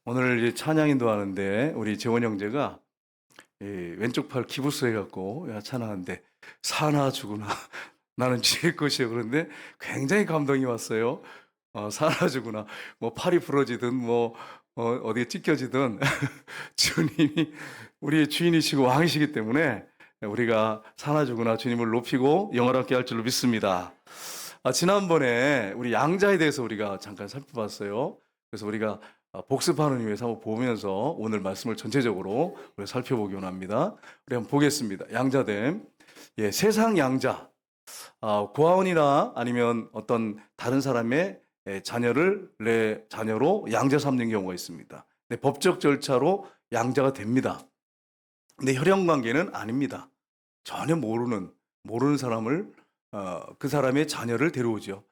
오늘 이제 찬양 인도하는데 우리 재원 형제가 왼쪽 팔 기부스 해갖고 찬양하는데 사나 죽으나 나는 주의 것이요 그런데 굉장히 감동이 왔어요. 사나 죽으나 뭐 팔이 부러지든 뭐 어디에 찢겨지든 주님이 우리의 주인이시고 왕이시기 때문에 우리가 사나 죽으나 주님을 높이고 영원하게 할 줄로 믿습니다. 지난번에 우리 양자에 대해서 우리가 잠깐 살펴봤어요. 그래서 우리가 복습하는 의미에서 한번 보면서 오늘 말씀을 전체적으로 우리 살펴보기 원합니다. 우리 한번 보겠습니다. 양자됨. 세상 양자. 고아원이나 아니면 어떤 다른 사람의 자녀를 내 자녀로 양자 삼는 경우가 있습니다. 법적 절차로 양자가 됩니다. 근데 혈연 관계는 아닙니다. 전혀 모르는 사람을 그 사람의 자녀를 데려오죠.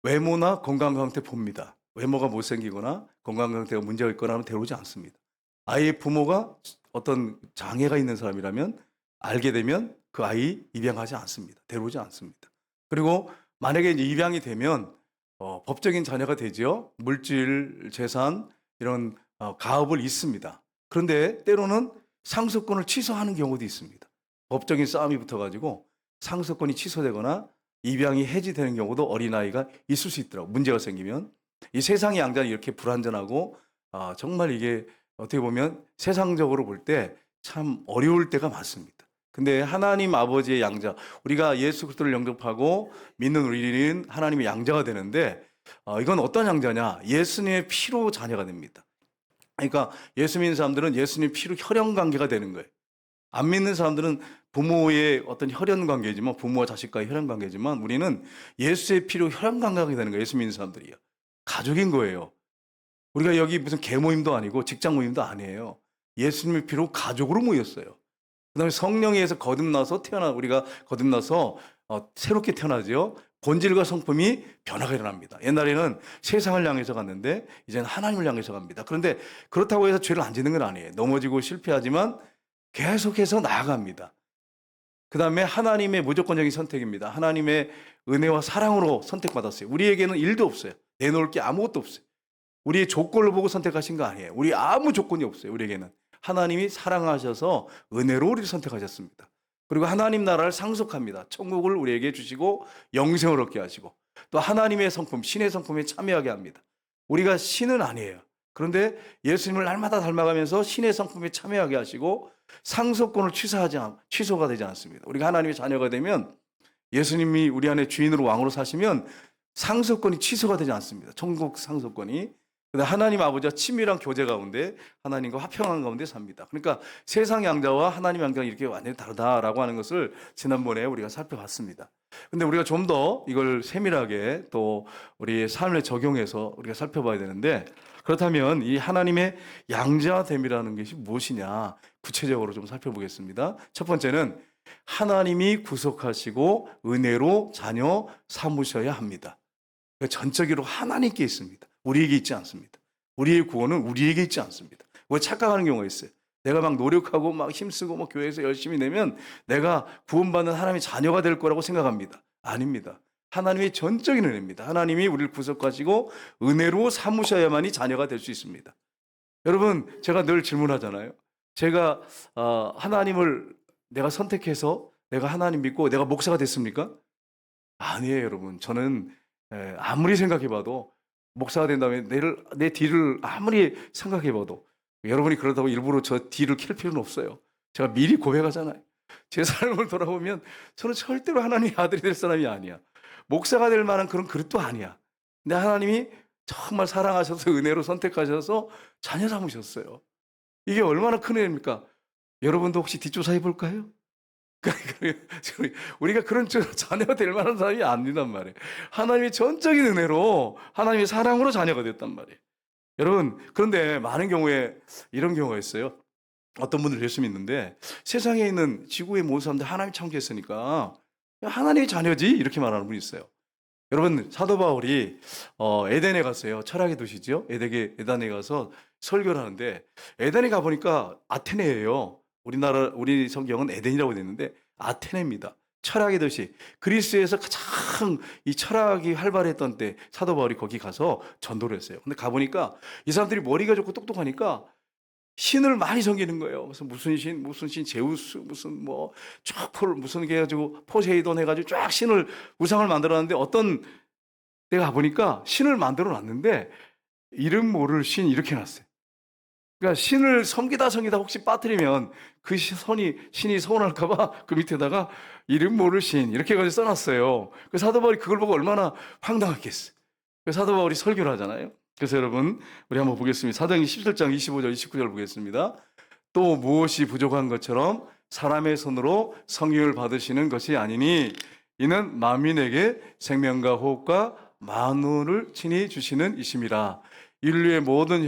외모나 건강 상태 봅니다. 외모가 못생기거나 건강 상태가 문제가 있거나 하면 데려오지 않습니다. 아이의 부모가 어떤 장애가 있는 사람이라면 알게 되면 그 아이 입양하지 않습니다. 데려오지 않습니다. 그리고 만약에 이제 입양이 되면 법적인 자녀가 되죠. 물질, 재산 이런 가업을 잇습니다. 그런데 때로는 상속권을 취소하는 경우도 있습니다. 법적인 싸움이 붙어가지고 상속권이 취소되거나 입양이 해지되는 경우도 어린아이가 있을 수 있더라고요. 문제가 생기면. 이 세상의 양자는 이렇게 불완전하고 정말 이게 어떻게 보면 세상적으로 볼 때 참 어려울 때가 많습니다. 근데 하나님 아버지의 양자, 우리가 예수 그리스도를 영접하고 믿는 우리는 하나님의 양자가 되는데 이건 어떤 양자냐? 예수님의 피로 자녀가 됩니다. 그러니까 예수 믿는 사람들은 예수님의 피로 혈연 관계가 되는 거예요. 안 믿는 사람들은 부모의 어떤 혈연 관계지만 부모와 자식과의 혈연 관계지만 우리는 예수의 피로 혈연 관계가 되는 거예요. 예수 믿는 사람들이요. 가족인 거예요. 우리가 여기 무슨 계모임도 아니고 직장 모임도 아니에요. 예수님의 피로 가족으로 모였어요. 그 다음에 성령에 의해서 우리가 거듭나서 새롭게 태어나죠. 본질과 성품이 변화가 일어납니다. 옛날에는 세상을 향해서 갔는데 이제는 하나님을 향해서 갑니다. 그런데 그렇다고 해서 죄를 안 짓는 건 아니에요. 넘어지고 실패하지만 계속해서 나아갑니다. 그 다음에 하나님의 무조건적인 선택입니다. 하나님의 은혜와 사랑으로 선택받았어요. 우리에게는 일도 없어요. 내놓을 게 아무것도 없어요. 우리의 조건을 보고 선택하신 거 아니에요. 우리 아무 조건이 없어요. 우리에게는. 하나님이 사랑하셔서 은혜로 우리를 선택하셨습니다. 그리고 하나님 나라를 상속합니다. 천국을 우리에게 주시고 영생을 얻게 하시고 또 하나님의 성품, 신의 성품에 참여하게 합니다. 우리가 신은 아니에요. 그런데 예수님을 날마다 닮아가면서 신의 성품에 참여하게 하시고 상속권을 취소가 되지 않습니다. 우리가 하나님의 자녀가 되면 예수님이 우리 안에 주인으로 왕으로 사시면 상속권이 취소가 되지 않습니다. 천국 상속권이. 하나님 아버지와 친밀한 교제 가운데 하나님과 화평한 가운데 삽니다. 그러니까 세상 양자와 하나님 양자가 이렇게 완전히 다르다라고 하는 것을 지난번에 우리가 살펴봤습니다. 근데 우리가 좀 더 이걸 세밀하게 또 우리의 삶에 적용해서 우리가 살펴봐야 되는데 그렇다면 이 하나님의 양자됨이라는 것이 무엇이냐 구체적으로 좀 살펴보겠습니다. 첫 번째는 하나님이 구속하시고 은혜로 자녀 삼으셔야 합니다. 전적으로 하나님께 있습니다. 우리에게 있지 않습니다. 우리의 구원은 우리에게 있지 않습니다. 왜 착각하는 경우가 있어요. 내가 막 노력하고 막 힘쓰고 뭐 교회에서 열심히 내면 내가 구원받는 하나님의 자녀가 될 거라고 생각합니다. 아닙니다. 하나님의 전적인 은혜입니다. 하나님이 우리를 구속하시고 은혜로 삼으셔야만이 자녀가 될 수 있습니다. 여러분, 제가 늘 질문하잖아요. 제가 하나님을 내가 선택해서 내가 하나님 믿고 내가 목사가 됐습니까? 아니에요, 여러분. 저는 아무리 생각해봐도 목사가 된다면 내 뒤를 아무리 생각해봐도 여러분이 그러다고 일부러 저 뒤를 캘 필요는 없어요. 제가 미리 고백하잖아요. 제 삶을 돌아보면 저는 절대로 하나님의 아들이 될 사람이 아니야. 목사가 될 만한 그런 그릇도 아니야. 근데 하나님이 정말 사랑하셔서 은혜로 선택하셔서 자녀 삼으셨어요. 이게 얼마나 큰 은혜입니까? 여러분도 혹시 뒷조사해 볼까요? 우리가 그런 자녀가 될 만한 사람이 아니란 말이에요. 하나님의 전적인 은혜로 하나님의 사랑으로 자녀가 됐단 말이에요. 여러분, 그런데 많은 경우에 이런 경우가 있어요. 어떤 분들 열심히 있는데 세상에 있는 지구의 모든 사람들 하나님 창조했으니까 하나님의 자녀지 이렇게 말하는 분이 있어요. 여러분, 사도 바울이 에덴에 갔어요. 철학의 도시죠. 에덴에 가서 설교를 하는데 에덴에 가보니까 아테네예요. 우리 성경은 에덴이라고 되어 있는데 아테네입니다. 철학의 도시, 그리스에서 가장 이 철학이 활발했던 때 사도 바울이 거기 가서 전도를 했어요. 근데 가보니까 이 사람들이 머리가 좋고 똑똑하니까 신을 많이 섬기는 거예요. 무슨 신, 제우스, 무슨 뭐, 무슨 게 해가지고 포세이돈 해가지고 쫙 신을, 우상을 만들어놨는데 어떤 때가 가보니까 신을 만들어 놨는데 이름 모를 신 이렇게 놨어요. 그러니까 신을 섬기다 혹시 빠뜨리면 그 신이 서운할까봐 그 밑에다가 이름 모를 신 이렇게 해가지고 써놨어요. 그 사도 바울이 그걸 보고 얼마나 황당했겠어요. 그 사도 바울이 설교를 하잖아요. 그래서 여러분 우리 한번 보겠습니다. 사도행전 17장 25절 29절 보겠습니다. 또 무엇이 부족한 것처럼 사람의 손으로 성육을 받으시는 것이 아니니 이는 만민에게 생명과 호흡과 만운을 친히 주시는 이심이라. 인류의 모든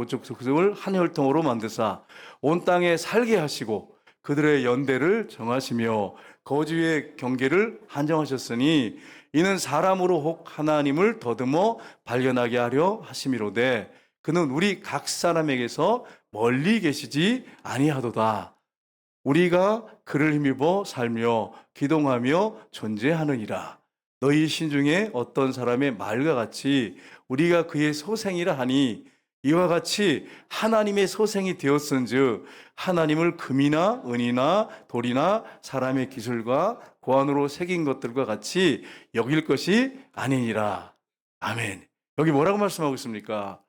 족속을 한 혈통으로 만드사 온 땅에 살게 하시고 그들의 연대를 정하시며 거주의 경계를 한정하셨으니 이는 사람으로 혹 하나님을 더듬어 발견하게 하려 하심이로되 그는 우리 각 사람에게서 멀리 계시지 아니하도다. 우리가 그를 힘입어 살며 기동하며 존재하느니라. 너희 신 중에 어떤 사람의 말과 같이 우리가 그의 소생이라 하니 이와 같이 하나님의 소생이 되었은즉 하나님을 금이나 은이나 돌이나 사람의 기술과 고안으로 새긴 것들과 같이 여길 것이 아니니라. 아멘. 여기 뭐라고 말씀하고 있습니까?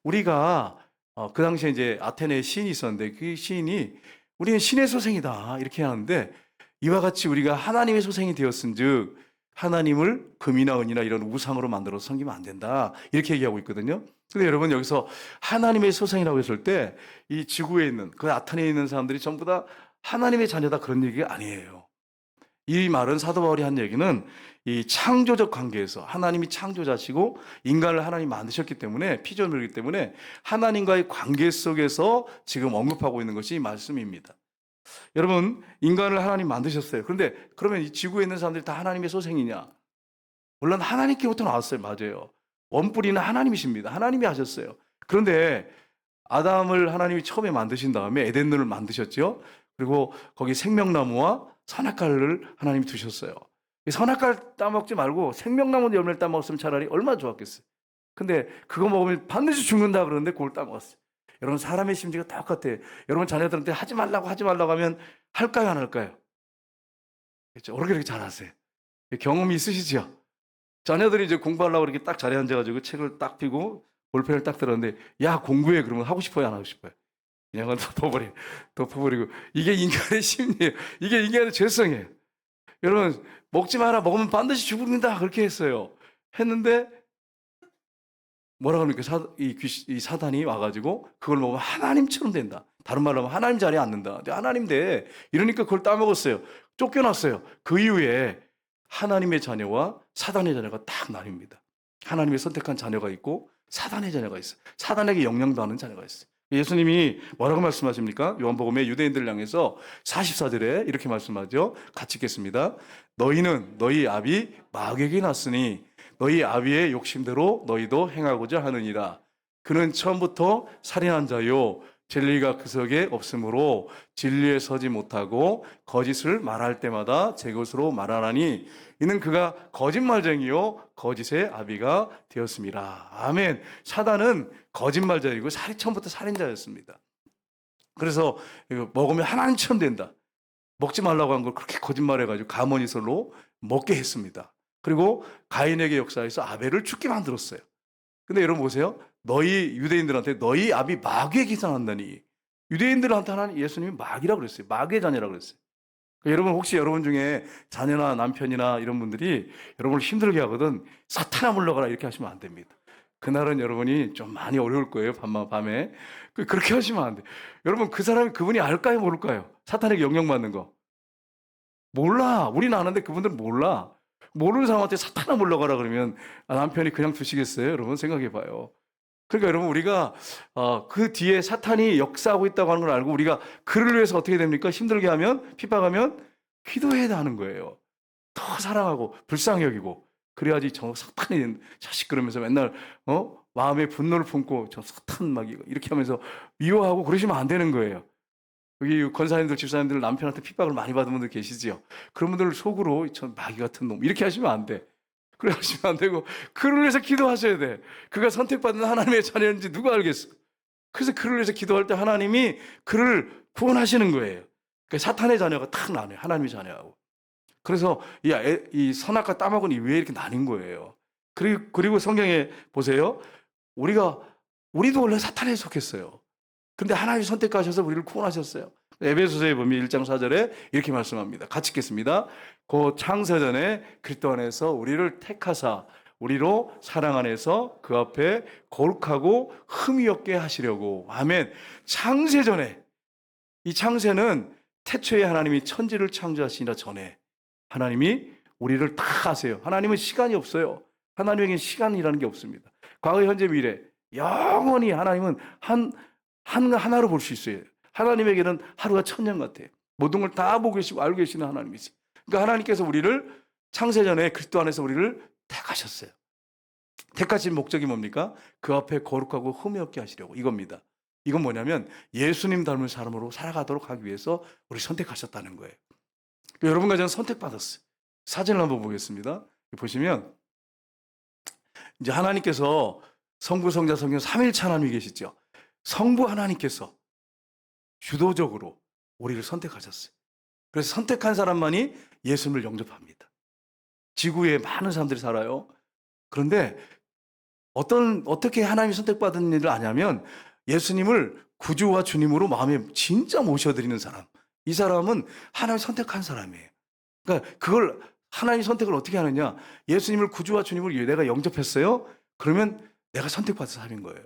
우리가 그 당시에 이제 아테네에 시인이 있었는데 그 시인이 우리는 신의 소생이다 이렇게 하는데 이와 같이 우리가 하나님의 소생이 되었은즉 하나님을 금이나 은이나 이런 우상으로 만들어서 섬기면 안 된다 이렇게 얘기하고 있거든요. 근데 여러분 여기서 하나님의 소생이라고 했을 때 이 지구에 있는 그 아테네에 있는 사람들이 전부 다 하나님의 자녀다 그런 얘기가 아니에요. 이 말은 사도 바울이 한 얘기는 이 창조적 관계에서 하나님이 창조자시고 인간을 하나님 만드셨기 때문에 피조물이기 때문에 하나님과의 관계 속에서 지금 언급하고 있는 것이 이 말씀입니다. 여러분 인간을 하나님 만드셨어요. 그런데 그러면 이 지구에 있는 사람들이 다 하나님의 소생이냐? 물론 하나님께부터 나왔어요. 맞아요. 원뿌리는 하나님이십니다. 하나님이 하셨어요. 그런데 아담을 하나님이 처음에 만드신 다음에 에덴을 만드셨죠. 그리고 거기 생명나무와 선악과를 하나님이 두셨어요. 선악과를 따먹지 말고 생명나무 열매를 따먹었으면 차라리 얼마나 좋았겠어요. 근데 그거 먹으면 반드시 죽는다 그러는데 그걸 따먹었어요. 여러분 사람의 심지가 똑같아요. 여러분 자녀들한테 하지 말라고 하면 할까요 안 할까요? 그렇죠. 어떻게 잘하세요? 경험이 있으시죠? 자녀들이 이제 공부하려고 이렇게 딱 자리에 앉아가지고 책을 딱 펴고 볼펜을 딱 들었는데 야 공부해 그러면 하고 싶어요 안 하고 싶어요? 그냥 덮어버리고 이게 인간의 심리예요. 이게 인간의 죄성이에요. 여러분 먹지 마라 먹으면 반드시 죽는다 그렇게 했어요. 했는데 뭐라 합니까? 이 사단이 와가지고 그걸 먹으면 하나님처럼 된다. 다른 말로 하면 하나님 자리에 앉는다. 근데 하나님 돼. 이러니까 그걸 따먹었어요. 쫓겨났어요. 그 이후에 하나님의 자녀와 사단의 자녀가 딱 나뉩니다. 하나님의 선택한 자녀가 있고 사단의 자녀가 있어요. 사단에게 영향도 하는 자녀가 있어요. 예수님이 뭐라고 말씀하십니까? 요한복음에 유대인들을 향해서 44절에 이렇게 말씀하죠. 같이 읽겠습니다. 너희는 너희 아비 마귀에게 났으니 너희 아비의 욕심대로 너희도 행하고자 하느니라. 그는 처음부터 살인한 자요 진리가 그 속에 없으므로 진리에 서지 못하고 거짓을 말할 때마다 제 것으로 말하나니 이는 그가 거짓말쟁이요 거짓의 아비가 되었습니다. 아멘. 사단은 거짓말쟁이고 처음부터 살인자였습니다. 그래서 먹으면 하나님처럼 된다. 먹지 말라고 한 걸 그렇게 거짓말해가지고 가모니설로 먹게 했습니다. 그리고 가인에게 역사해서 아벨을 죽게 만들었어요. 근데 여러분 보세요. 너희 유대인들한테 너희 아비 마귀에 기상한다니. 유대인들한테 하나님 예수님이 마귀라고 그랬어요. 마귀의 자녀라고 그랬어요. 그러니까 여러분 혹시 여러분 중에 자녀나 남편이나 이런 분들이 여러분을 힘들게 하거든 사탄아 물러가라 이렇게 하시면 안 됩니다. 그날은 여러분이 좀 많이 어려울 거예요. 밤에. 그렇게 하시면 안 돼요. 여러분 그분이 알까요 모를까요? 사탄에게 영향받는 거. 몰라. 우리는 아는데 그분들은 몰라. 모르는 사람한테 사탄아 물러가라 그러면 남편이 그냥 두시겠어요? 여러분 생각해 봐요. 그러니까 여러분 우리가 그 뒤에 사탄이 역사하고 있다고 하는 걸 알고 우리가 그를 위해서 어떻게 됩니까? 힘들게 하면 핍박하면 기도해야 하는 거예요. 더 사랑하고 불쌍히 여기고 그래야지 저 사탄이 자식 그러면서 맨날 마음에 분노를 품고 저 사탄 막 이렇게 하면서 미워하고 그러시면 안 되는 거예요. 여기 권사님들, 집사님들 남편한테 핍박을 많이 받은 분들 계시지요. 그런 분들 속으로 저 마귀 같은 놈 이렇게 하시면 안 돼. 그래 하시면 안 되고 그를 위해서 기도하셔야 돼. 그가 선택받은 하나님의 자녀인지 누가 알겠어. 그래서 그를 위해서 기도할 때 하나님이 그를 구원하시는 거예요. 그러니까 사탄의 자녀가 탁 나눠요. 하나님의 자녀하고. 그래서 이 선악과 따먹은 왜 이렇게 나뉜 거예요. 그리고 성경에 보세요. 우리도 원래 사탄에 속했어요. 그런데 하나님이 선택하셔서 우리를 구원하셨어요. 에베소서에 보면 1장 4절에 이렇게 말씀합니다. 같이 읽겠습니다. 그 창세전에 그리스도 안에서 우리를 택하사 우리로 사랑 안에서 그 앞에 거룩하고 흠이 없게 하시려고. 아멘. 창세전에, 이 창세는 태초에 하나님이 천지를 창조하시기나 전에 하나님이 우리를 다 아세요. 하나님은 시간이 없어요. 하나님에게는 시간이라는 게 없습니다. 과거, 현재, 미래 영원히 하나님은 하나로 볼 수 있어요. 하나님에게는 하루가 천년 같아요. 모든 걸 다 보고 계시고 알고 계시는 하나님이지. 그러니까 하나님께서 우리를 창세전에 그리스도 안에서 우리를 택하셨어요. 택하신 목적이 뭡니까? 그 앞에 거룩하고 흠이 없게 하시려고, 이겁니다. 이건 뭐냐면 예수님 닮은 사람으로 살아가도록 하기 위해서 우리 선택하셨다는 거예요. 여러분과 저는 선택받았어요. 사진을 한번 보겠습니다. 보시면 이제 하나님께서 성부, 성자, 성령 삼위일체 하나님이 계시죠. 성부 하나님께서 주도적으로 우리를 선택하셨어요. 그래서 선택한 사람만이 예수님을 영접합니다. 지구에 많은 사람들이 살아요. 그런데 어떻게 하나님이 선택받은 일을 아냐면 예수님을 구주와 주님으로 마음에 진짜 모셔드리는 사람. 이 사람은 하나님 선택한 사람이에요. 그러니까 그걸 하나님 선택을 어떻게 하느냐? 예수님을 구주와 주님으로 내가 영접했어요. 그러면 내가 선택받은 사람인 거예요.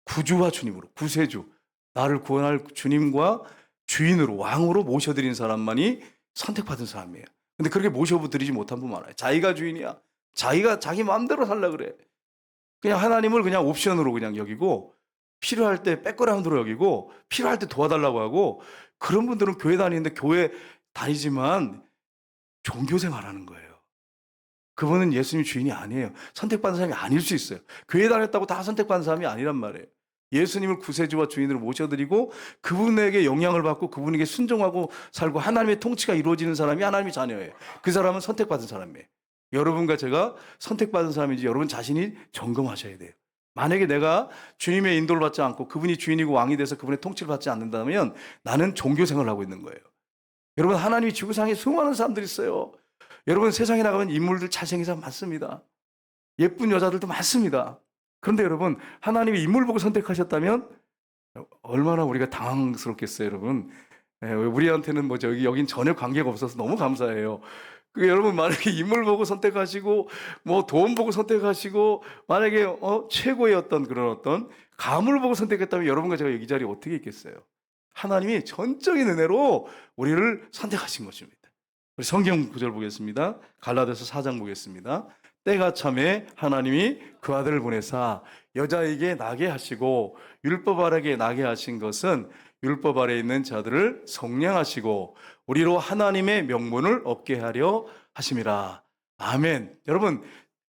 구주와 주님으로, 구세주, 나를 구원할 주님과 주인으로, 왕으로 모셔드린 사람만이 선택받은 사람이에요. 근데 그렇게 모셔드리지 못한 분 많아요. 자기가 주인이야. 자기 마음대로 살라 그래. 그냥 하나님을 그냥 옵션으로 그냥 여기고, 필요할 때 백그라운드로 여기고, 필요할 때 도와달라고 하고, 그런 분들은 교회 다니는데 교회 다니지만 종교생활 하는 거예요. 그분은 예수님 주인이 아니에요. 선택받은 사람이 아닐 수 있어요. 교회 다녔다고 다 선택받은 사람이 아니란 말이에요. 예수님을 구세주와 주인으로 모셔드리고 그분에게 영향을 받고 그분에게 순종하고 살고 하나님의 통치가 이루어지는 사람이 하나님의 자녀예요. 그 사람은 선택받은 사람이에요. 여러분과 제가 선택받은 사람인지 여러분 자신이 점검하셔야 돼요. 만약에 내가 주님의 인도를 받지 않고 그분이 주인이고 왕이 돼서 그분의 통치를 받지 않는다면 나는 종교생활을 하고 있는 거예요. 여러분, 하나님이 지구상에 수많은 사람들이 있어요. 여러분, 세상에 나가면 인물들 잘생긴 사람 많습니다. 예쁜 여자들도 많습니다. 그런데 여러분, 하나님이 인물 보고 선택하셨다면 얼마나 우리가 당황스럽겠어요, 여러분. 우리한테는 여긴 전혀 관계가 없어서 너무 감사해요. 여러분, 만약에 인물 보고 선택하시고 돈 보고 선택하시고 만약에 최고의 어떤 가문을 보고 선택했다면 여러분과 제가 여기 자리에 어떻게 있겠어요? 하나님이 전적인 은혜로 우리를 선택하신 것입니다. 우리 성경 구절 보겠습니다. 갈라디아서 4장 보겠습니다. 때가 참에 하나님이 그 아들을 보내사 여자에게 나게 하시고 율법 아래에 나게 하신 것은 율법 아래에 있는 자들을 속량하시고 우리로 하나님의 명분을 얻게 하려 하심이라. 아멘. 여러분,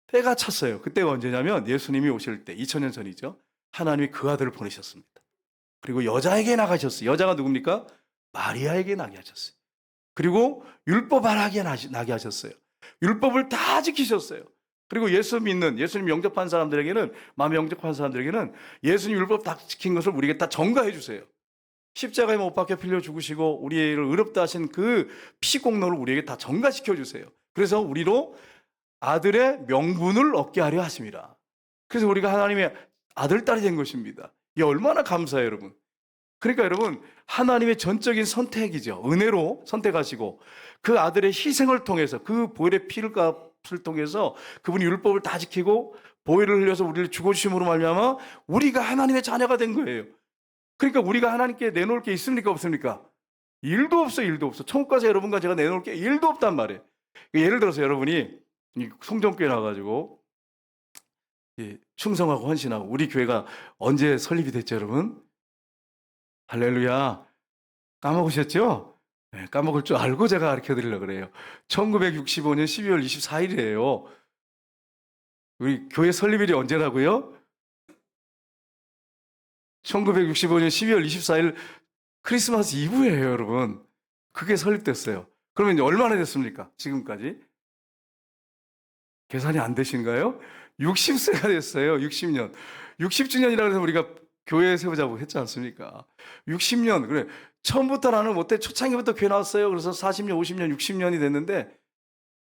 때가 찼어요. 그때가 언제냐면 예수님이 오실 때 2000년 전이죠. 하나님이 그 아들을 보내셨습니다. 그리고 여자에게 나가셨어요. 여자가 누굽니까? 마리아에게 나게 하셨어요. 그리고 율법 아래에 나게 하셨어요. 율법을 다 지키셨어요. 그리고 예수님 영접한 사람들에게는, 마음에 영접한 사람들에게는 예수님 율법 다 지킨 것을 우리에게 다 전가해 주세요. 십자가에 못 박혀 빌려 죽으시고 우리를 의롭다 하신 그 피공로를 우리에게 다 전가시켜 주세요. 그래서 우리로 아들의 명분을 얻게 하려 하심이라. 그래서 우리가 하나님의 아들, 딸이 된 것입니다. 이게 얼마나 감사해요, 여러분. 그러니까 여러분, 하나님의 전적인 선택이죠. 은혜로 선택하시고 그 아들의 희생을 통해서, 그 보혈의 피를 통해서 그분이 율법을 다 지키고 보혈을 흘려서 우리를 죽어주심으로 말미암아 우리가 하나님의 자녀가 된 거예요. 그러니까 우리가 하나님께 내놓을 게 있습니까, 없습니까? 일도 없어, 일도 없어. 천국 가서 여러분과 제가 내놓을 게 일도 없단 말이에요. 예를 들어서 여러분이 송정교회 나가가지고 충성하고 헌신하고, 우리 교회가 언제 설립이 됐죠, 여러분? 할렐루야. 까먹으셨죠? 네, 까먹을 줄 알고 제가 가르쳐 드리려고 그래요. 1965년 12월 24일이에요. 우리 교회 설립일이 언제라고요? 1965년 12월 24일 크리스마스 이브예요, 여러분. 그게 설립됐어요. 그러면 이제 얼마나 됐습니까? 지금까지? 계산이 안 되신가요? 60세가 됐어요. 60년. 60주년이라고 해서 우리가 교회 세우자고 했지 않습니까? 60년. 그래. 처음부터 나는 못해. 초창기부터 교회 나왔어요. 그래서 40년, 50년, 60년이 됐는데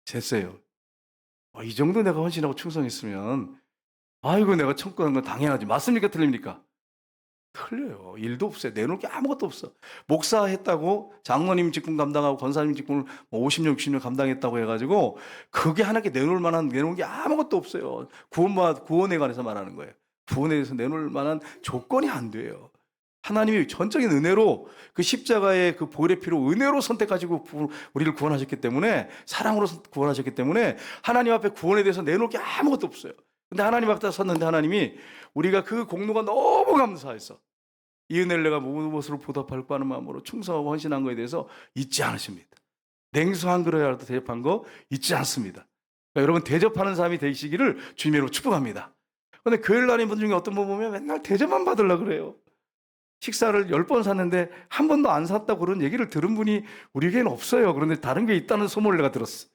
됐어요. 이 정도 내가 헌신하고 충성했으면 아이고 내가 천국 가는 건 당연하지. 맞습니까? 틀립니까? 틀려요. 일도 없어요. 내놓을 게 아무것도 없어. 목사 했다고 장로님 직분 감당하고 권사님 직분을 50년, 60년 감당했다고 해가지고 그게 하나님께 내놓을 게 아무것도 없어요. 구원에 관해서 말하는 거예요. 구원에 대해서 내놓을 만한 조건이 안 돼요. 하나님이 전적인 은혜로 그 십자가의 그 보혈의 피로 은혜로 선택하시고 우리를 구원하셨기 때문에 사랑으로 구원하셨기 때문에 하나님 앞에 구원에 대해서 내놓을 게 아무것도 없어요. 근데 하나님 앞에 섰는데 하나님이 우리가 그 공로가 너무 감사해서 이 은혜를 내가 무엇으로 보답할까 하는 마음으로 충성하고 헌신한 것에 대해서 잊지 않으십니다. 냉수 한 그릇이라도 대접한 거 잊지 않습니다. 그러니까 여러분 대접하는 사람이 되시기를 주님으로 축복합니다. 그런데 교회를 다니는 분 중에 어떤 분 보면 맨날 대접만 받으려고 그래요. 식사를 10번 샀는데 한 번도 안 샀다고 그런 얘기를 들은 분이 우리에게는 없어요. 그런데 다른 게 있다는 소문을 내가 들었어.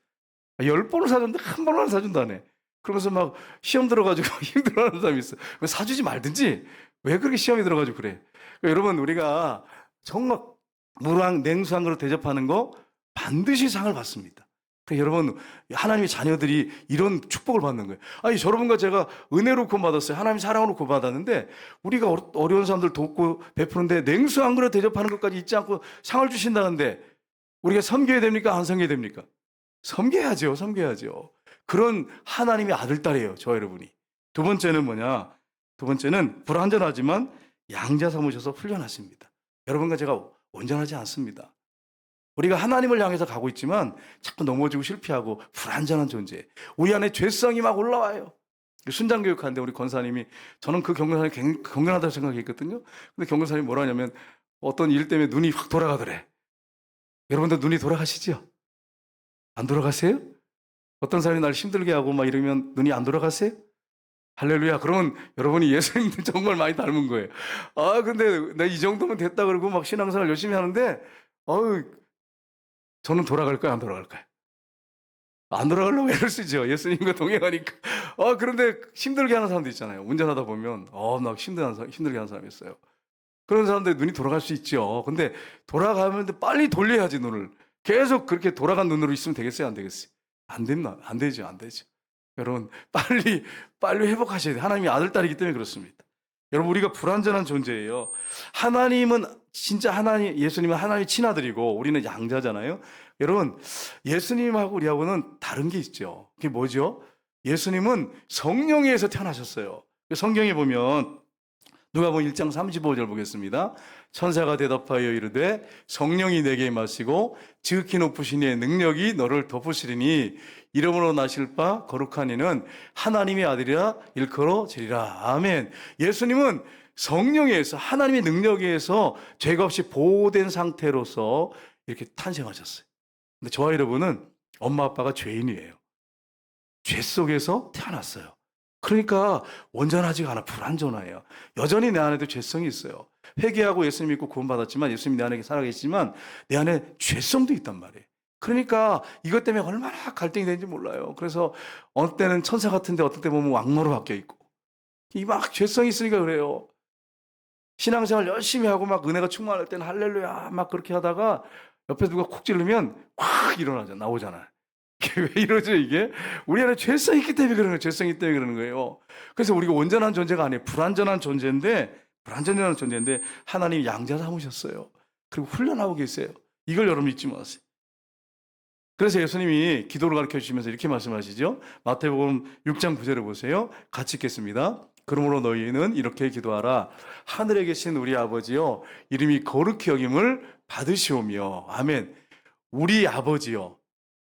10번을 사줬는데 한 번만 안 사준다네. 그러면서 막 시험 들어가지고 힘들어하는 사람이 있어. 사주지 말든지 왜 그렇게 시험이 들어가지고 그래. 그러니까 여러분 우리가 정말 물왕 냉수 한 그릇 대접하는 거 반드시 상을 받습니다. 그러니까 여러분 하나님의 자녀들이 이런 축복을 받는 거예요. 아니 여러분과 제가 은혜로 구원받았어요. 하나님 사랑으로 구원받았는데 우리가 어려운 사람들 돕고 베푸는데 냉수 한 그릇 대접하는 것까지 잊지 않고 상을 주신다는데 우리가 섬겨야 됩니까? 안 섬겨야 됩니까? 섬겨야죠. 섬겨야죠. 그런 하나님의 아들, 딸이에요. 저 여러분이. 두 번째는 뭐냐? 두 번째는 불완전하지만 양자 삼으셔서 훈련하십니다. 여러분과 제가 온전하지 않습니다. 우리가 하나님을 향해서 가고 있지만 자꾸 넘어지고 실패하고 불완전한 존재. 우리 안에 죄성이 막 올라와요. 순장교육하는데 우리 권사님이 저는 그 경건사님이 경건하다고 생각했거든요. 근데 경건사님이 뭐라 하냐면 어떤 일 때문에 눈이 확 돌아가더래. 여러분들 눈이 돌아가시죠? 안 돌아가세요? 어떤 사람이 날 힘들게 하고 막 이러면 눈이 안 돌아가세요? 할렐루야. 그러면 여러분이 예수님도 정말 많이 닮은 거예요. 근데 나 이 정도면 됐다 그러고 막 신앙생활 열심히 하는데, 저는 돌아갈 거야, 안 돌아갈까요? 안 돌아가려고 애를 쓰죠. 예수님과 동행하니까. 그런데 힘들게 하는 사람도 있잖아요. 운전하다 보면, 나 힘들게 하는 사람이 있어요. 그런 사람들 눈이 돌아갈 수 있죠. 근데 돌아가면 빨리 돌려야지, 눈을. 계속 그렇게 돌아간 눈으로 있으면 되겠어요, 안 되겠어요? 안 되죠. 여러분, 빨리 회복하셔야 돼요. 하나님이 아들, 딸이기 때문에 그렇습니다. 여러분, 우리가 불완전한 존재예요. 예수님은 하나님의 친아들이고, 우리는 양자잖아요. 여러분, 예수님하고 우리하고는 다른 게 있죠. 그게 뭐죠? 예수님은 성령에 의해서 태어나셨어요. 성경에 보면, 누가복음 1장 35절 보겠습니다. 천사가 대답하여 이르되 성령이 내게 임하시고 지극히 높으신 이의 능력이 너를 덮으시리니 이름으로 나실 바 거룩한 이는 하나님의 아들이라 일컬어지리라. 아멘. 예수님은 성령에 의해서 하나님의 능력에 의해서 죄가 없이 보호된 상태로서 이렇게 탄생하셨어요. 근데 저와 여러분은 엄마 아빠가 죄인이에요. 죄 속에서 태어났어요. 그러니까 온전하지가 않아. 불완전해요. 여전히 내 안에도 죄성이 있어요. 회개하고 예수님 믿고 구원받았지만 예수님이 내 안에 살아계시지만 내 안에 죄성도 있단 말이에요. 그러니까 이것 때문에 얼마나 갈등이 되는지 몰라요. 그래서 어느 때는 천사 같은데 어떤 때 보면 왕마로 바뀌어 있고 이 막 죄성이 있으니까 그래요. 신앙생활 열심히 하고 막 은혜가 충만할 때는 할렐루야 막 그렇게 하다가 옆에 누가 콕 찌르면 확 나오잖아요. 왜 이러죠 이게? 우리 안에 죄성이 있기 때문에 그러는 거예요. 죄성이 때문에 그러는 거예요. 그래서 우리가 온전한 존재가 아니에요. 불완전한 존재인데 하나님이 양자 삼으셨어요. 그리고 훈련하고 계세요. 이걸 여러분 잊지 마세요. 그래서 예수님이 기도를 가르쳐 주시면서 이렇게 말씀하시죠. 마태복음 6장 9절을 보세요. 같이 읽겠습니다. 그러므로 너희는 이렇게 기도하라. 하늘에 계신 우리 아버지여 이름이 거룩히 여김을 받으시오며. 아멘. 우리 아버지여.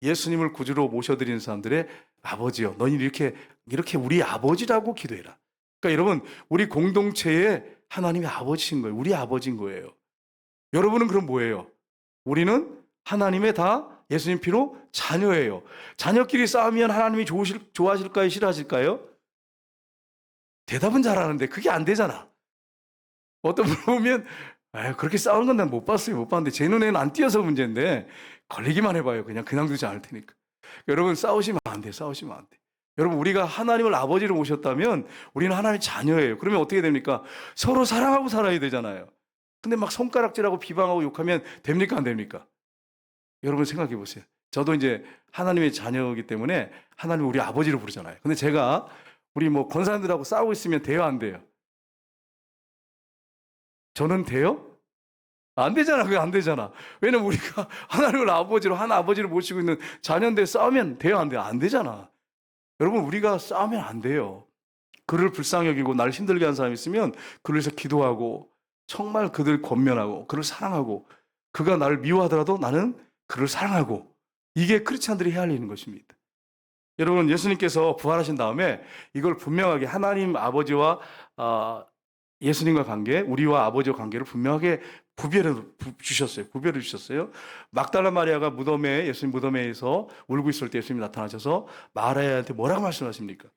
예수님을 구주로 모셔드리는 사람들의 아버지요. 너희는 이렇게 우리 아버지라고 기도해라. 그러니까 여러분, 우리 공동체의 하나님의 아버지인 거예요. 우리 아버지인 거예요. 여러분은 그럼 뭐예요? 우리는 하나님의 다 예수님 피로 자녀예요. 자녀끼리 싸우면 하나님이 좋아하실까요? 싫어하실까요? 대답은 잘하는데 그게 안 되잖아. 어떤 분 보면 그렇게 싸우는 건 난 못 봤어요. 못 봤는데 제 눈에는 안 띄어서 문제인데 걸리기만 해봐요. 그냥 두지 않을 테니까. 여러분 싸우시면 안 돼. 싸우시면 안 돼. 여러분 우리가 하나님을 아버지로 모셨다면 우리는 하나님의 자녀예요. 그러면 어떻게 됩니까? 서로 사랑하고 살아야 되잖아요. 근데 막 손가락질하고 비방하고 욕하면 됩니까? 안 됩니까? 여러분 생각해 보세요. 저도 이제 하나님의 자녀이기 때문에 하나님 우리 아버지로 부르잖아요. 근데 제가 우리 뭐 권사님들하고 싸우고 있으면 돼요? 안 돼요? 저는 돼요? 안 되잖아. 그게 안 되잖아. 왜냐면 우리가 하나님을 아버지로, 하나 아버지를 모시고 있는 자녀인데 싸우면 돼요? 안 돼요? 안 되잖아. 여러분, 우리가 싸우면 안 돼요. 그를 불쌍히 여기고 나를 힘들게 하는 사람이 있으면 그를 위해서 기도하고 정말 그들 권면하고 그를 사랑하고 그가 나를 미워하더라도 나는 그를 사랑하고 이게 크리스찬들이 해야 할 일인 것입니다. 여러분, 예수님께서 부활하신 다음에 이걸 분명하게 하나님 아버지와 예수님과 관계, 우리와 아버지와 관계를 분명하게 구별해 주셨어요. 막달라 마리아가 무덤에, 예수님 무덤에서 울고 있을 때 예수님이 나타나셔서 마리아한테 뭐라고 말씀하십니까?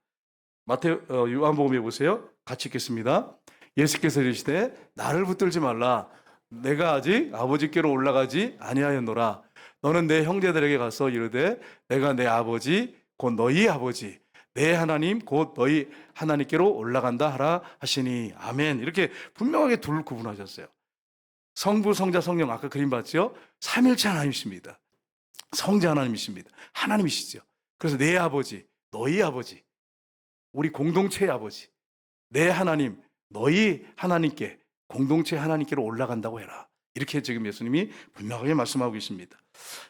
요한복음에 보세요. 같이 읽겠습니다. 예수께서 이르시되 나를 붙들지 말라. 내가 아직 아버지께로 올라가지 아니하였노라. 너는 내 형제들에게 가서 이르되 내가 내 아버지 곧 너희 아버지 내 하나님 곧 너희 하나님께로 올라간다 하라 하시니 아멘. 이렇게 분명하게 둘을 구분하셨어요. 성부, 성자, 성령 아까 그림 봤죠? 삼일체 하나님이십니다. 성자 하나님이십니다. 하나님이시죠. 그래서 내 아버지, 너희 아버지, 우리 공동체의 아버지, 내 하나님, 너희 하나님께 공동체 하나님께로 올라간다고 해라. 이렇게 지금 예수님이 분명하게 말씀하고 계십니다.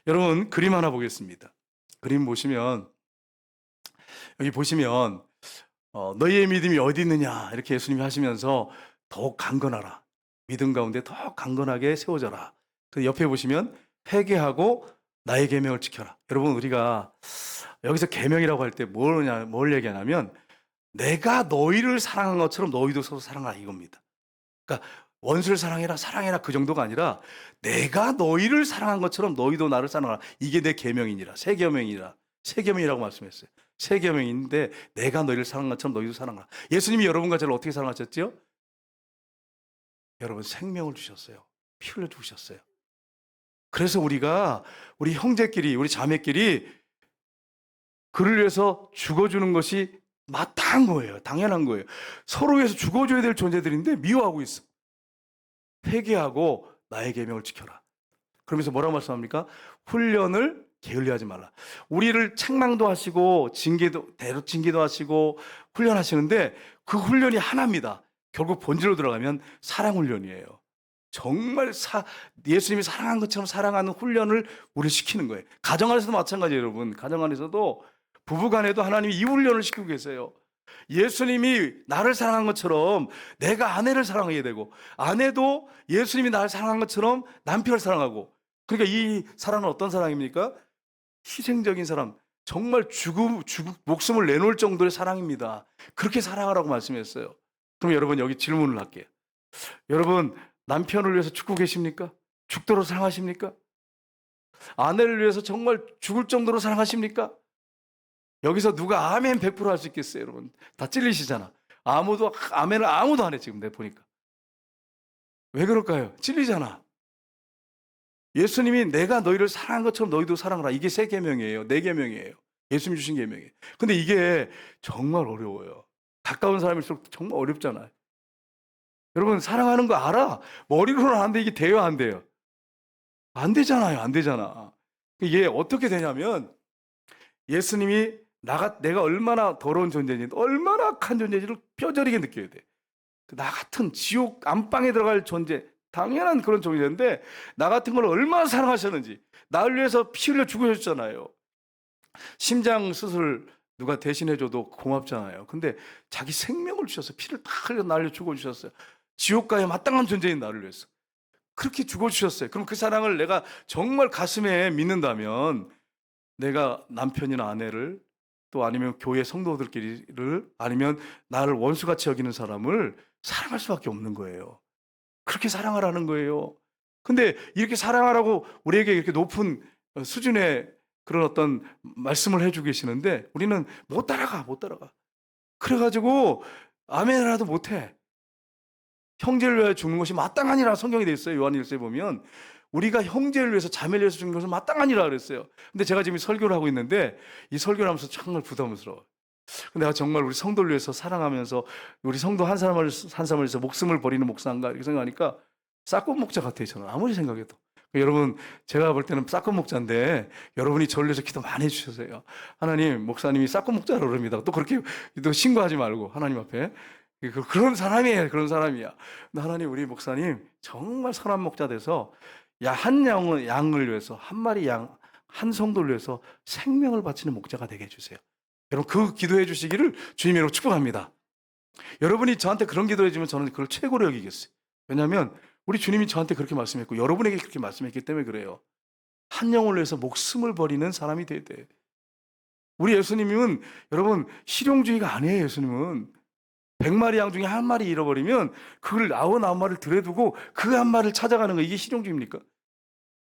여러분 그림 하나 보겠습니다. 그림 보시면 여기 보시면 너희의 믿음이 어디 있느냐 이렇게 예수님이 하시면서 더욱 강건하라. 믿음 가운데 더욱 강건하게 세워져라. 그 옆에 보시면 회개하고 나의 계명을 지켜라. 여러분 우리가 여기서 계명이라고 할 때 뭘 얘기하냐면 내가 너희를 사랑한 것처럼 너희도 서로 사랑하라 이겁니다. 그러니까 원수를 사랑해라 그 정도가 아니라 내가 너희를 사랑한 것처럼 너희도 나를 사랑하라. 이게 내 계명이니라. 새 계명이라고 말씀했어요. 새 계명인데 내가 너희를 사랑한 것처럼 너희도 사랑하라. 예수님이 여러분과 저를 어떻게 사랑하셨죠? 여러분 생명을 주셨어요. 피 흘려 주셨어요. 그래서 우리가 우리 형제끼리 우리 자매끼리 그를 위해서 죽어주는 것이 마땅한 거예요. 당연한 거예요. 서로 위해서 죽어줘야 될 존재들인데 미워하고 있어. 회개하고 나의 계명을 지켜라. 그러면서 뭐라고 말씀합니까? 훈련을 게을리하지 말라. 우리를 책망도 하시고 징계도 하시고 훈련하시는데 그 훈련이 하나입니다. 결국 본질로 들어가면 사랑 훈련이에요. 정말 예수님이 사랑한 것처럼 사랑하는 훈련을 우리를 시키는 거예요. 가정 안에서도 마찬가지예요, 여러분. 가정 안에서도 부부간에도 하나님이 이 훈련을 시키고 계세요. 예수님이 나를 사랑한 것처럼 내가 아내를 사랑하게 되고 아내도 예수님이 나를 사랑한 것처럼 남편을 사랑하고 그러니까 이 사랑은 어떤 사랑입니까? 희생적인 사랑, 정말 목숨을 내놓을 정도의 사랑입니다. 그렇게 사랑하라고 말씀했어요. 그럼 여러분 여기 질문을 할게요. 여러분 남편을 위해서 죽고 계십니까? 죽도록 사랑하십니까? 아내를 위해서 정말 죽을 정도로 사랑하십니까? 여기서 누가 아멘 100% 할 수 있겠어요, 여러분? 다 찔리시잖아. 아멘을 아무도 안 해, 지금 내가 보니까. 왜 그럴까요? 찔리잖아. 예수님이 내가 너희를 사랑한 것처럼 너희도 사랑하라. 이게 새 계명이에요. 내 계명이에요. 예수님 주신 계명이에요. 근데 이게 정말 어려워요. 가까운 사람일수록 정말 어렵잖아요. 여러분, 사랑하는 거 알아? 머리로는 아는데 이게 돼요, 안 돼요? 안 되잖아요, 안 되잖아. 이게 어떻게 되냐면, 예수님이 내가 얼마나 더러운 존재인지, 얼마나 악한 존재인지를 뼈저리게 느껴야 돼. 나 같은 지옥 안방에 들어갈 존재, 당연한 그런 존재인데, 나 같은 걸 얼마나 사랑하셨는지, 나를 위해서 피 흘려 죽으셨잖아요. 심장 수술 누가 대신해줘도 고맙잖아요. 근데 자기 생명을 주셔서 피를 다 흘려 날려 죽어주셨어요. 지옥가에 마땅한 존재인 나를 위해서. 그렇게 죽어주셨어요. 그럼 그 사랑을 내가 정말 가슴에 믿는다면, 내가 남편이나 아내를 또 아니면 교회 성도들끼리를 아니면 나를 원수같이 여기는 사람을 사랑할 수밖에 없는 거예요. 그렇게 사랑하라는 거예요. 근데 이렇게 사랑하라고 우리에게 이렇게 높은 수준의 그런 어떤 말씀을 해주고 계시는데 우리는 못 따라가. 그래가지고 아멘이라도 못해. 형제를 위하여 죽는 것이 마땅하니라 성경에 되어 있어요. 요한일서에 보면 우리가 형제를 위해서 자매를 위해서 죽는 것은 마땅하니라 그랬어요. 근데 제가 지금 설교를 하고 있는데 이 설교를 하면서 정말 부담스러워요. 내가 정말 우리 성도를 위해서 사랑하면서 우리 성도 한 사람을 위해서 목숨을 버리는 목사인가 이렇게 생각하니까 싹꽃 목자 같아요. 저는 아무리 생각해도. 여러분 제가 볼 때는 싹꽃 목자인데 여러분이 저를 위해서 기도 많이 해주셔서요. 하나님 목사님이 싹꽃 목자라고 그럽니다. 또 그렇게 또 신고하지 말고 하나님 앞에 그런 사람이에요. 그런 사람이야. 근데 하나님 우리 목사님 정말 선한 목자 돼서 한 양을 위해서 한 마리 양 한 성도를 위해서 생명을 바치는 목자가 되게 해주세요. 여러분 그 기도해 주시기를 주님으로 축복합니다. 여러분이 저한테 그런 기도해 주면 저는 그걸 최고로 여기겠어요. 왜냐하면 우리 주님이 저한테 그렇게 말씀했고 여러분에게 그렇게 말씀했기 때문에 그래요. 한 영혼을 위해서 목숨을 버리는 사람이 돼야 돼. 우리 예수님은 여러분 실용주의가 아니에요. 예수님은 100마리 양 중에 한 마리 잃어버리면 그걸 99마리를 들여두고 그 한 마리를 찾아가는 거 이게 실용주의입니까?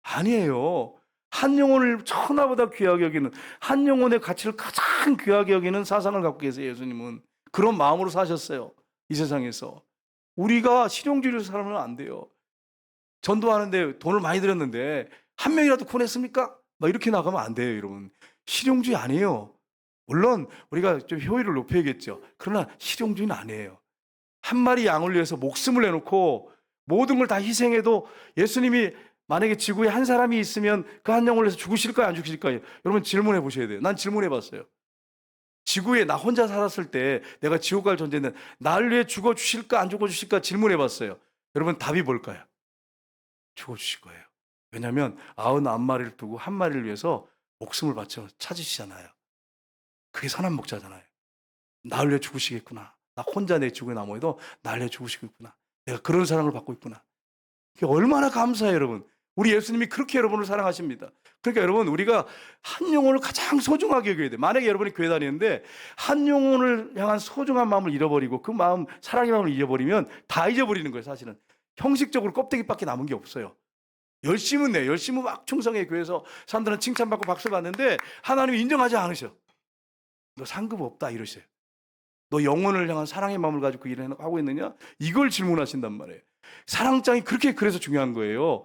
아니에요. 한 영혼을 천하보다 귀하게 여기는 한 영혼의 가치를 가장 귀하게 여기는 사상을 갖고 계세요. 예수님은 그런 마음으로 사셨어요. 이 세상에서 우리가 실용주의로 살면 안 돼요. 전도하는데 돈을 많이 들였는데 한 명이라도 구원했습니까? 막 이렇게 나가면 안 돼요. 여러분 실용주의 아니에요. 물론 우리가 좀 효율을 높여야겠죠. 그러나 실용주의는 아니에요. 한 마리 양을 위해서 목숨을 내놓고 모든 걸 다 희생해도 예수님이 만약에 지구에 한 사람이 있으면 그 한 영혼을 위해서 죽으실까요? 안 죽으실까요? 여러분 질문해 보셔야 돼요. 난 질문해 봤어요. 지구에 나 혼자 살았을 때 내가 지옥 갈 존재인데 나를 위해 죽어주실까 안 죽어주실까 질문해 봤어요. 여러분 답이 뭘까요? 죽어주실 거예요. 왜냐하면 99마리를 두고 한 마리를 위해서 목숨을 바쳐 찾으시잖아요. 그게 선한 목자잖아요. 나를 위해 죽으시겠구나. 나 혼자 내 지구에 남아도 나를 위해 죽으시겠구나. 내가 그런 사랑을 받고 있구나. 그게 얼마나 감사해요, 여러분. 우리 예수님이 그렇게 여러분을 사랑하십니다. 그러니까 여러분 우리가 한 영혼을 가장 소중하게 여겨야 돼요. 만약에 여러분이 교회 다니는데 한 영혼을 향한 소중한 마음을 잃어버리고 그 마음, 사랑의 마음을 잃어버리면 다 잊어버리는 거예요. 사실은 형식적으로 껍데기밖에 남은 게 없어요. 열심은 내 열심은 막 충성해. 교회에서 사람들은 칭찬받고 박수 받는데 하나님이 인정하지 않으셔. 너 상급 없다 이러세요. 너 영혼을 향한 사랑의 마음을 가지고 그 일을 하고 있느냐? 이걸 질문하신단 말이에요. 사랑장이 그래서 중요한 거예요.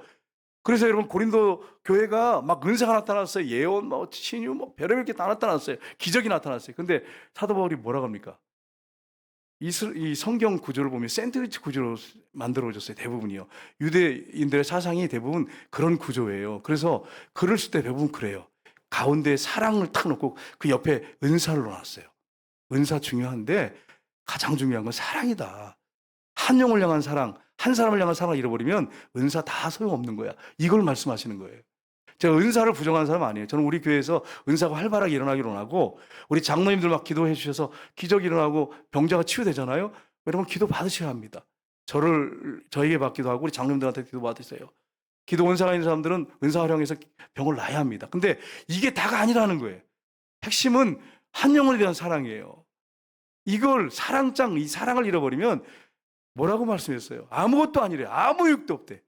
그래서 여러분 고린도 교회가 막 은사가 나타났어요. 예언, 신유, 별의별 게 다 나타났어요. 기적이 나타났어요. 근데 사도 바울이 뭐라고 합니까? 이 성경 구조를 보면 샌드위치 구조로 만들어졌어요. 대부분이요. 유대인들의 사상이 대부분 그런 구조예요. 그래서 글을 쓸 때 대부분 그래요. 가운데 사랑을 탁 놓고 그 옆에 은사를 놓았어요. 은사 중요한데 가장 중요한 건 사랑이다. 한 영을 향한 사랑, 한 사람을 향한 사랑을 잃어버리면 은사 다 소용없는 거야. 이걸 말씀하시는 거예요. 제가 은사를 부정하는 사람 아니에요. 저는 우리 교회에서 은사가 활발하게 일어나기를 원하고 우리 장로님들 막 기도해 주셔서 기적이 일어나고 병자가 치유되잖아요. 여러분 기도 받으셔야 합니다. 저에게 받기도 하고 우리 장로님들한테 기도 받으세요. 기도 은사가 있는 사람들은 은사 활용해서 병을 놔야 합니다. 근데 이게 다가 아니라는 거예요. 핵심은 한 영혼에 대한 사랑이에요. 이걸 이 사랑을 잃어버리면 뭐라고 말씀했어요? 아무것도 아니래. 아무 유익도 없대.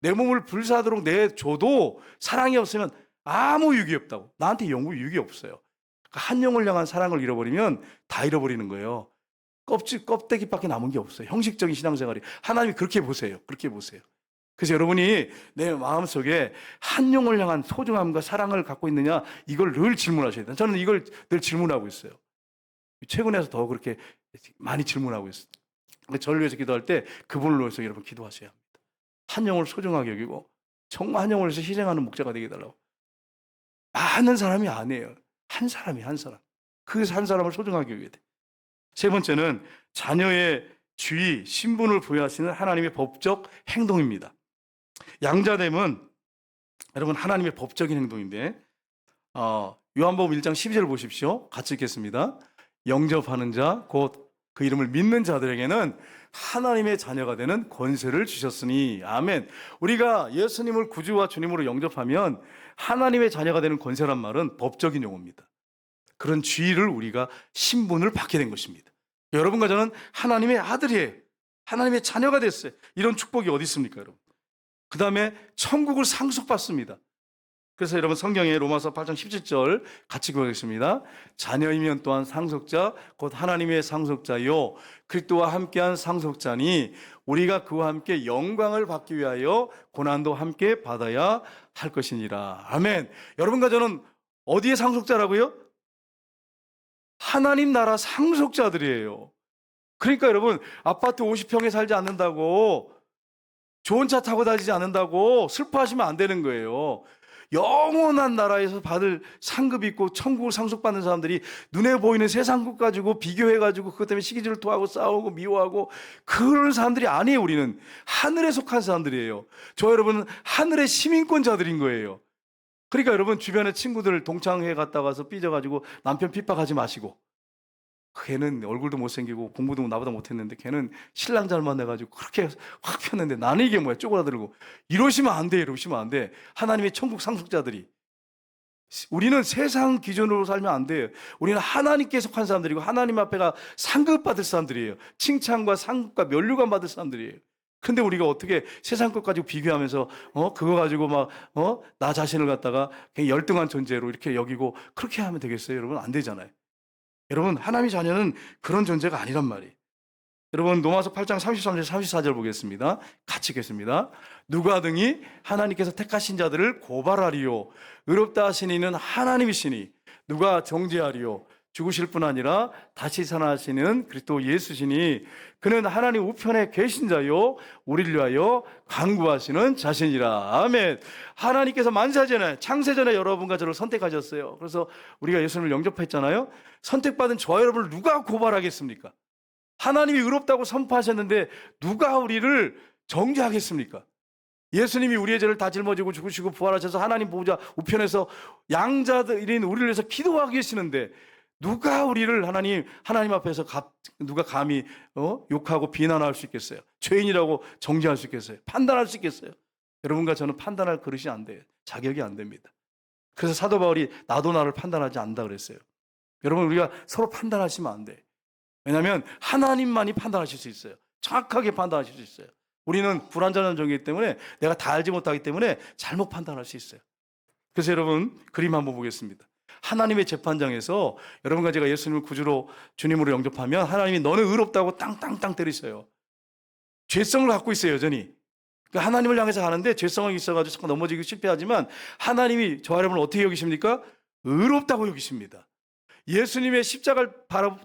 내 몸을 불사하도록 내줘도 사랑이 없으면 아무 유익이 없다고. 나한테 영구 유익이 없어요. 그러니까 한 영을 향한 사랑을 잃어버리면 다 잃어버리는 거예요. 껍데기밖에 남은 게 없어요. 형식적인 신앙생활이. 하나님이 그렇게 보세요. 그렇게 보세요. 그래서 여러분이 내 마음속에 한 영을 향한 소중함과 사랑을 갖고 있느냐 이걸 늘 질문하셔야 돼요. 저는 이걸 늘 질문하고 있어요. 최근에서 더 그렇게 많이 질문하고 있어요. 저를 위해서 기도할 때 그분을 위해서 여러분 기도하셔야 합니다. 한 영을 소중하게 여기고 정말 한 영을 위해서 희생하는 목자가 되게 해달라고. 많은 사람이 아니에요. 한 사람이 한 사람. 그 한 사람을 소중하게 여겨야 돼. 세 번째는 자녀의 주의, 신분을 부여하시는 하나님의 법적 행동입니다. 양자됨은 여러분 하나님의 법적인 행동인데 요한복음 1장 12절 보십시오. 같이 읽겠습니다. 영접하는 자, 곧 그 이름을 믿는 자들에게는 하나님의 자녀가 되는 권세를 주셨으니 아멘. 우리가 예수님을 구주와 주님으로 영접하면 하나님의 자녀가 되는 권세란 말은 법적인 용어입니다. 그런 지위를 우리가 신분을 받게 된 것입니다. 여러분과 저는 하나님의 아들이에요. 하나님의 자녀가 됐어요. 이런 축복이 어디 있습니까, 여러분? 그 다음에 천국을 상속받습니다. 그래서 여러분 성경에 로마서 8장 17절 같이 보겠습니다. 자녀이면 또한 상속자 곧 하나님의 상속자요 그리스도와 함께한 상속자니 우리가 그와 함께 영광을 받기 위하여 고난도 함께 받아야 할 것이니라. 아멘. 여러분과 저는 어디의 상속자라고요? 하나님 나라 상속자들이에요. 그러니까 여러분, 아파트 50평에 살지 않는다고, 좋은 차 타고 다니지 않는다고 슬퍼하시면 안 되는 거예요. 영원한 나라에서 받을 상급이 있고 천국을 상속받는 사람들이 눈에 보이는 세상 것 가지고 비교해가지고 그것 때문에 시기질투하고 싸우고 미워하고 그런 사람들이 아니에요. 우리는 하늘에 속한 사람들이에요. 저 여러분은 하늘의 시민권자들인 거예요. 그러니까 여러분 주변에 친구들 동창회 갔다 와서 삐져가지고 남편 핍박하지 마시고, 걔는 얼굴도 못생기고 공부도 나보다 못했는데 걔는 신랑 잘 만나가지고 그렇게 확 폈는데 나는 이게 뭐야 쪼그라들고, 이러시면 안 돼. 이러시면 안 돼. 하나님의 천국 상속자들이, 우리는 세상 기준으로 살면 안 돼요. 우리는 하나님께 속한 사람들이고 하나님 앞에가 상급 받을 사람들이에요. 칭찬과 상급과 면류관 받을 사람들이에요. 근데 우리가 어떻게 세상 것 가지고 비교하면서 그거 가지고 막 나 자신을 갖다가 그냥 열등한 존재로 이렇게 여기고 그렇게 하면 되겠어요? 여러분, 안 되잖아요. 여러분, 하나님의 자녀는 그런 존재가 아니란 말이에요. 여러분, 로마서 8장 33절 34절 보겠습니다. 같이 읽겠습니다. 누가 등이 하나님께서 택하신 자들을 고발하리요, 의롭다 하신 이는 하나님이시니 누가 정죄하리요, 죽으실 뿐 아니라 다시 살아나시는 그리스도 예수시니 그는 하나님 우편에 계신 자요 우리를 위하여 간구하시는 자신이라. 아멘. 하나님께서 만세전에 창세전에 여러분과 저를 선택하셨어요. 그래서 우리가 예수님을 영접했잖아요. 선택받은 저와 여러분을 누가 고발하겠습니까? 하나님이 의롭다고 선포하셨는데 누가 우리를 정죄하겠습니까? 예수님이 우리의 죄를 다 짊어지고 죽으시고 부활하셔서 하나님 보호자 우편에서 양자들인 우리를 위해서 기도하고 계시는데 누가 우리를 하나님 앞에서 누가 감히 욕하고 비난할 수 있겠어요? 죄인이라고 정죄할 수 있겠어요? 판단할 수 있겠어요? 여러분과 저는 판단할 그릇이 안 돼요. 자격이 안 됩니다. 그래서 사도 바울이 나도 나를 판단하지 않는다 그랬어요. 여러분, 우리가 서로 판단하시면 안 돼요. 왜냐하면 하나님만이 판단하실 수 있어요. 정확하게 판단하실 수 있어요. 우리는 불완전한 종이기 때문에 내가 다 알지 못하기 때문에 잘못 판단할 수 있어요. 그래서 여러분, 그림 한번 보겠습니다. 하나님의 재판장에서 여러분과 제가 예수님을 구주로 주님으로 영접하면 하나님이 너는 의롭다고 땅땅땅 때리셔요. 죄성을 갖고 있어요, 여전히. 그러니까 하나님을 향해서 가는데 죄성이 있어가지고 자꾸 넘어지기 실패하지만 하나님이 저와 여러분을 어떻게 여기십니까? 의롭다고 여기십니다. 예수님의 십자가를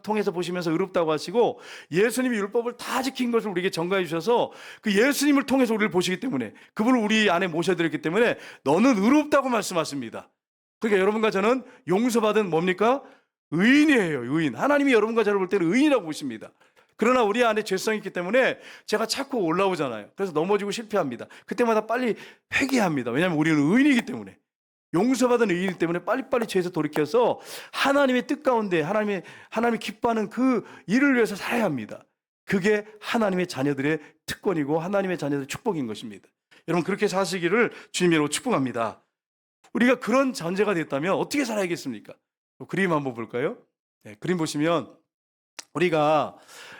통해서 보시면서 의롭다고 하시고, 예수님이 율법을 다 지킨 것을 우리에게 전가해 주셔서 그 예수님을 통해서 우리를 보시기 때문에, 그분을 우리 안에 모셔드렸기 때문에 너는 의롭다고 말씀하십니다. 그러니까 여러분과 저는 용서받은 뭡니까? 의인이에요. 의인. 하나님이 여러분과 저를 볼 때는 의인이라고 보십니다. 그러나 우리 안에 죄성이 있기 때문에 제가 자꾸 올라오잖아요. 그래서 넘어지고 실패합니다. 그때마다 빨리 회개합니다. 왜냐하면 우리는 의인이기 때문에, 용서받은 의인이기 때문에 빨리빨리 죄에서 돌이켜서 하나님의 뜻 가운데 하나님이 기뻐하는 그 일을 위해서 살아야 합니다. 그게 하나님의 자녀들의 특권이고 하나님의 자녀들의 축복인 것입니다. 여러분, 그렇게 사시기를 주님으로 축복합니다. 우리가 그런 전제가 됐다면 어떻게 살아야겠습니까? 그림 한번 볼까요? 네, 그림 보시면 우리가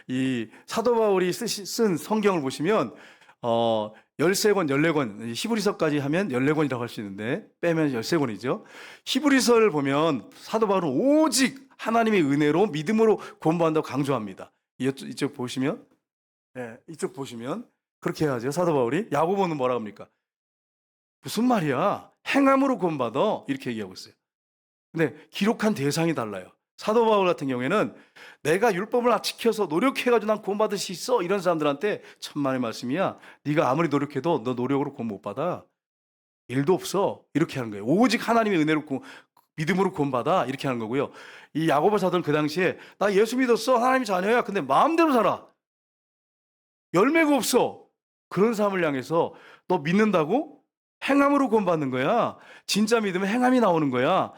이 사도 바울이 쓴 성경을 보시면 13권, 14권, 히브리서까지 하면 14권이라고 할 수 있는데 빼면 13권이죠. 히브리서를 보면 사도 바울은 오직 하나님의 은혜로 믿음으로 구원받는다고 강조합니다. 이쪽 보시면, 네, 이쪽 보시면 그렇게 해야죠. 사도 바울이. 야고보는 뭐라고 합니까? 무슨 말이야? 행함으로 구원받아. 이렇게 얘기하고 있어요. 근데 기록한 대상이 달라요. 사도 바울 같은 경우에는 내가 율법을 지켜서 노력해가지고 난 구원받을 수 있어, 이런 사람들한테 천만의 말씀이야. 네가 아무리 노력해도 너 노력으로 구원 못 받아. 일도 없어. 이렇게 하는 거예요. 오직 하나님의 은혜로 믿음으로 구원받아. 이렇게 하는 거고요. 이 야고보 사도는 그 당시에 나 예수 믿었어. 하나님의 자녀야. 근데 마음대로 살아. 열매가 없어. 그런 사람을 향해서 너 믿는다고? 행함으로 구원받는 거야. 진짜 믿으면 행함이 나오는 거야.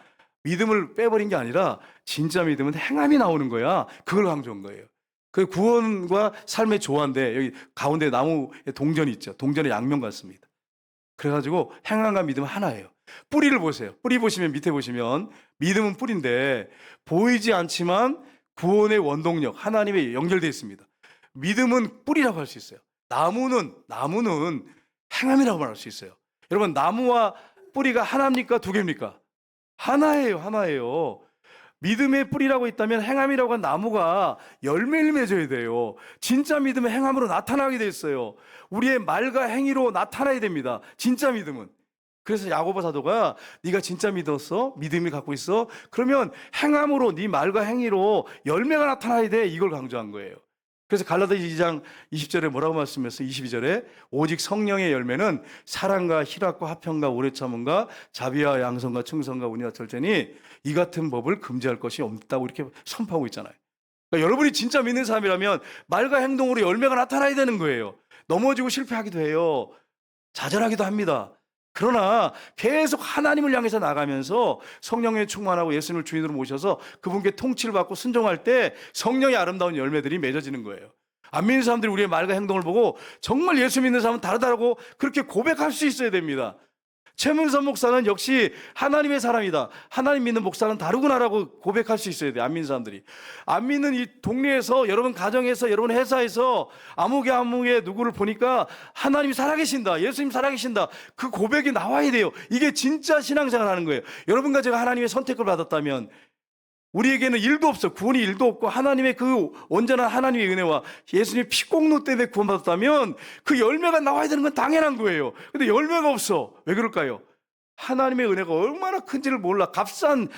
믿음을 빼버린 게 아니라 진짜 믿음은 행함이 나오는 거야. 그걸 강조한 거예요. 그 구원과 삶의 조화인데 여기 가운데 나무에 동전이 있죠. 동전의 양면 같습니다. 그래가지고 행함과 믿음은 하나예요. 뿌리를 보세요. 뿌리 보시면 밑에 보시면 믿음은 뿌리인데 보이지 않지만 구원의 원동력 하나님에 연결되어 있습니다. 믿음은 뿌리라고 할 수 있어요. 나무는 행함이라고 말할 수 있어요. 여러분, 나무와 뿌리가 하나입니까? 두 개입니까? 하나예요. 믿음의 뿌리라고 있다면 행함이라고 한 나무가 열매를 맺어야 돼요. 진짜 믿음은 행함으로 나타나게 돼 있어요. 우리의 말과 행위로 나타나야 됩니다. 진짜 믿음은. 그래서 야고보 사도가 네가 진짜 믿었어? 믿음이 갖고 있어? 그러면 행함으로 네 말과 행위로 열매가 나타나야 돼. 이걸 강조한 거예요. 그래서 갈라디아 2장 20절에 뭐라고 말씀했어요? 22절에 오직 성령의 열매는 사랑과 희락과 화평과 오래 참음과 자비와 양성과 충성과 은혜와 절제니 이 같은 법을 금지할 것이 없다고 이렇게 선포하고 있잖아요. 그러니까 여러분이 진짜 믿는 사람이라면 말과 행동으로 열매가 나타나야 되는 거예요. 넘어지고 실패하기도 해요. 좌절하기도 합니다. 그러나 계속 하나님을 향해서 나가면서 성령에 충만하고 예수님을 주인으로 모셔서 그분께 통치를 받고 순종할 때 성령의 아름다운 열매들이 맺어지는 거예요. 안 믿는 사람들이 우리의 말과 행동을 보고 정말 예수 믿는 사람은 다르다고 그렇게 고백할 수 있어야 됩니다. 최문선 목사는 역시 하나님의 사람이다. 하나님 믿는 목사는 다르구나라고 고백할 수 있어야 돼요. 안 믿는 사람들이. 안 믿는 이 동네에서, 여러분 가정에서, 여러분 회사에서 아무개 누구를 보니까 하나님이 살아계신다. 예수님 살아계신다. 그 고백이 나와야 돼요. 이게 진짜 신앙생활 하는 거예요. 여러분과 제가 하나님의 선택을 받았다면 우리에게는 일도 없어. 구원이 일도 없고 하나님의 그 온전한 하나님의 은혜와 예수님의 피공로 때문에 구원받았다면 그 열매가 나와야 되는 건 당연한 거예요. 근데 열매가 없어. 왜 그럴까요? 하나님의 은혜가 얼마나 큰지를 몰라. 값싼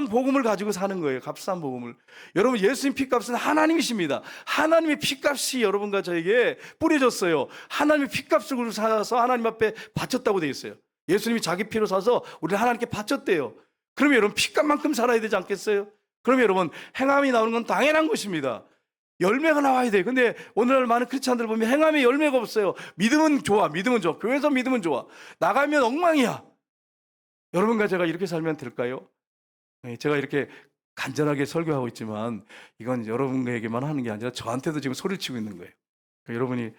복음을 가지고 사는 거예요. 값싼 복음을. 여러분 예수님 피값은 하나님이십니다. 하나님의 피값이 여러분과 저에게 뿌려졌어요. 하나님의 피값을 사서 하나님 앞에 바쳤다고 되어 있어요. 예수님이 자기 피로 사서 우리를 하나님께 바쳤대요. 그러면 여러분 피값만큼 살아야 되지 않겠어요? 그러면 여러분 행함이 나오는 건 당연한 것입니다. 열매가 나와야 돼요. 근데 오늘날 많은 크리스찬들 보면 행함에 열매가 없어요. 믿음은 좋아. 교회에서 믿음은 좋아. 나가면 엉망이야. 여러분과 제가 이렇게 살면 될까요? 제가 이렇게 간절하게 설교하고 있지만 이건 여러분에게만 하는 게 아니라 저한테도 지금 소리를 치고 있는 거예요. 그러니까 여러분이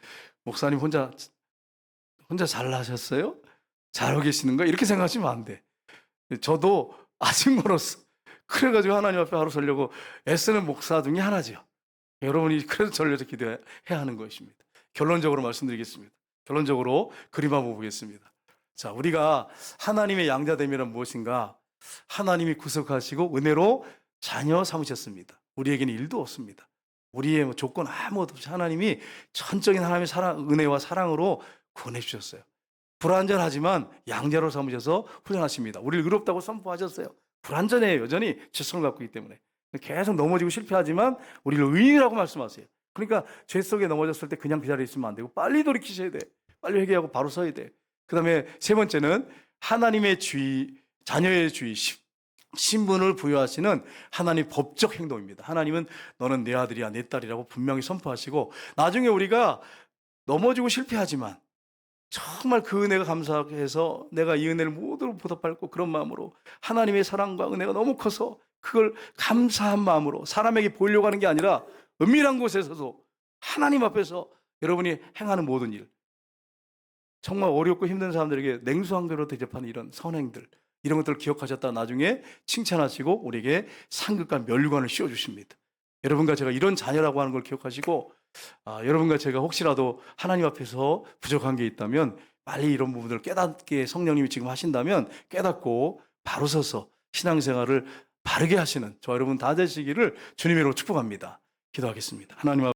목사님 혼자 잘나셨어요? 잘하고 계시는 거야? 이렇게 생각하시면 안 돼. 저도 아직 멀었어. 그래가지고 하나님 앞에 하루 서려고 애쓰는 목사 중에 하나죠. 여러분이 그래서 저를 위해서 기도해야 하는 것입니다. 결론적으로 말씀드리겠습니다. 결론적으로 그림 한번 보겠습니다. 자, 우리가 하나님의 양자됨이란 무엇인가? 하나님이 구속하시고 은혜로 자녀 삼으셨습니다. 우리에게는 일도 없습니다. 우리의 조건 아무것도 없이 하나님이 전적인 하나님의 은혜와 사랑으로 구원해 주셨어요. 불완전하지만 양자로 삼으셔서 훈련하십니다. 우리를 의롭다고 선포하셨어요. 불완전해요. 여전히 죄성을 갖고 있기 때문에. 계속 넘어지고 실패하지만 우리를 의인이라고 말씀하세요. 그러니까 죄 속에 넘어졌을 때 그냥 그 자리에 있으면 안 되고 빨리 돌이키셔야 돼. 빨리 회개하고 바로 서야 돼. 그 다음에 세 번째는 하나님의 주의, 자녀의 주의, 신분을 부여하시는 하나님 법적 행동입니다. 하나님은 너는 내 아들이야, 내 딸이라고 분명히 선포하시고 나중에 우리가 넘어지고 실패하지만 정말 그 은혜가 감사해서 내가 이 은혜를 모두 보답받고 그런 마음으로 하나님의 사랑과 은혜가 너무 커서 그걸 감사한 마음으로 사람에게 보이려고 하는 게 아니라 은밀한 곳에서도 하나님 앞에서 여러분이 행하는 모든 일, 정말 어렵고 힘든 사람들에게 냉수한 대로 대접하는 이런 선행들, 이런 것들을 기억하셨다 나중에 칭찬하시고 우리에게 상급과 멸관을 씌워주십니다. 여러분과 제가 이런 자녀라고 하는 걸 기억하시고 여러분과 제가 혹시라도 하나님 앞에서 부족한 게 있다면 빨리 이런 부분들을 깨닫게 성령님이 지금 하신다면 깨닫고 바로 서서 신앙생활을 바르게 하시는 저 여러분 다 되시기를 주님으로 축복합니다. 기도하겠습니다. 하나님